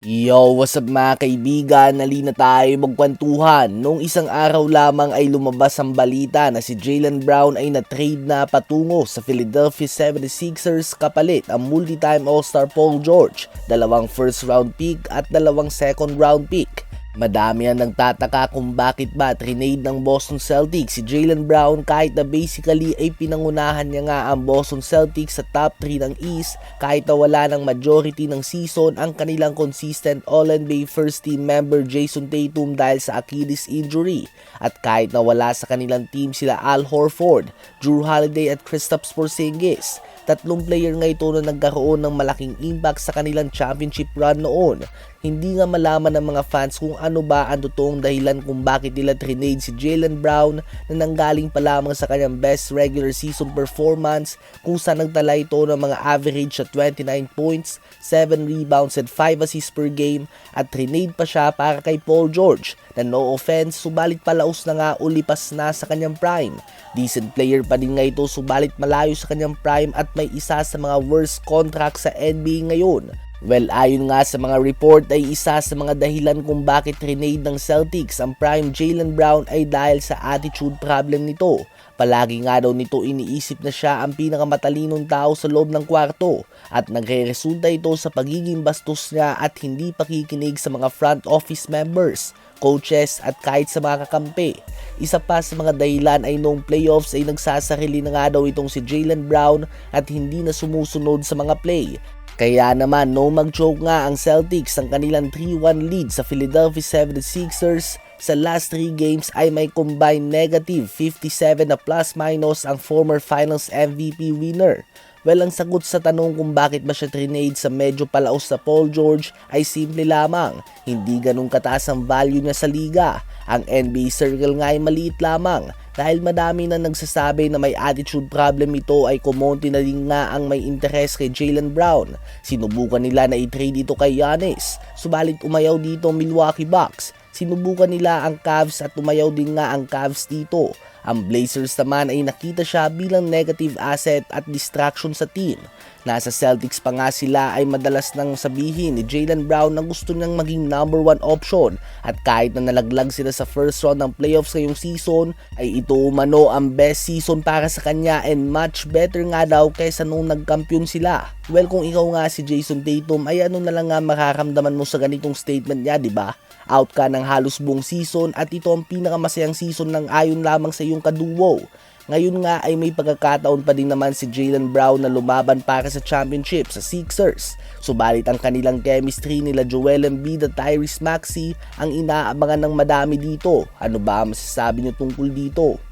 Yo, what's up mga kaibigan? Halina tayo magkwentuhan. Noong isang araw lamang ay lumabas ang balita na si Jaylen Brown ay na-trade na patungo sa Philadelphia 76ers kapalit ang multi-time All-Star Paul George, 2 first round pick at 2 second round pick. Madami ang nagtataka kung bakit ba trinade ng Boston Celtics si Jaylen Brown kahit na basically ay pinangunahan niya nga ang Boston Celtics sa top 3 ng East kahit na wala ng majority ng season ang kanilang consistent All-NBA first team member Jason Tatum dahil sa Achilles injury at kahit na wala sa kanilang team sila Al Horford, Jrue Holiday at Kristaps Porzingis. Tatlong player nga ito na nagkaroon ng malaking impact sa kanilang championship run noon. Hindi nga malaman ng mga fans kung ano ba ang totoong dahilan kung bakit nila trinade si Jaylen Brown na nanggaling pa lamang sa kanyang best regular season performance kung saan nagtala ito ng mga average sa 29 points, 7 rebounds and 5 assists per game at trinade pa siya para kay Paul George na no offense subalit palaos na nga o lipas na sa kanyang prime. Decent player pa din nga ito subalit malayo sa kanyang prime at may isa sa mga worst contract sa NBA ngayon. Well, ayon nga sa mga report ay isa sa mga dahilan kung bakit trinade ng Celtics ang prime Jaylen Brown ay dahil sa attitude problem nito. Palagi nga daw nito iniisip na siya ang pinakamatalinong tao sa loob ng kwarto at nagre-resulta ito sa pagiging bastos niya at hindi pakikinig sa mga front office members, coaches at kahit sa mga kakampi. Isa pa sa mga dahilan ay noong playoffs ay nagsasarili na nga daw itong si Jaylen Brown at hindi na sumusunod sa mga play. Kaya naman no mag-joke nga ang Celtics ang kanilang 3-1 lead sa Philadelphia 76ers sa last 3 games ay may combined negative 57 na plus-minus ang former finals MVP winner. Well, ang sagot sa tanong kung bakit ba siya trinade sa medyo palaos na Paul George ay simple lamang. Hindi ganun kataas ang value niya sa liga. Ang NBA circle nga ay maliit lamang. Dahil madami na nagsasabi na may attitude problem ito ay kumonti na din nga ang may interes kay Jaylen Brown. Sinubukan nila na i-trade ito kay Giannis. Subalit umayaw dito Milwaukee Bucks. Sinubukan nila ang Cavs at umayaw din nga ang Cavs dito. Ang Blazers naman ay nakita siya bilang negative asset at distraction sa team. Nasa Celtics pa nga sila ay madalas nang sabihin ni Jaylen Brown na gusto niyang maging number 1 option at kahit na nalaglag sila sa first round ng playoffs ngayong season ay ito umano ang best season para sa kanya and much better nga daw kaysa nung nagkampiyon sila. Well, kung ikaw nga si Jason Tatum ay ano na lang nga makaramdaman mo sa ganitong statement niya, diba? Out ka ng halos buong season at ito ang pinakamasayang season ng ayon lamang sa iyong kaduo. Ngayon nga ay may pagkakataon pa din naman si Jaylen Brown na lumaban para sa championship sa Sixers. Subalit ang kanilang chemistry nila Joel Embiid at Tyrese Maxey ang inaabangan ng madami dito. Ano ba ang masasabi niyo tungkol dito?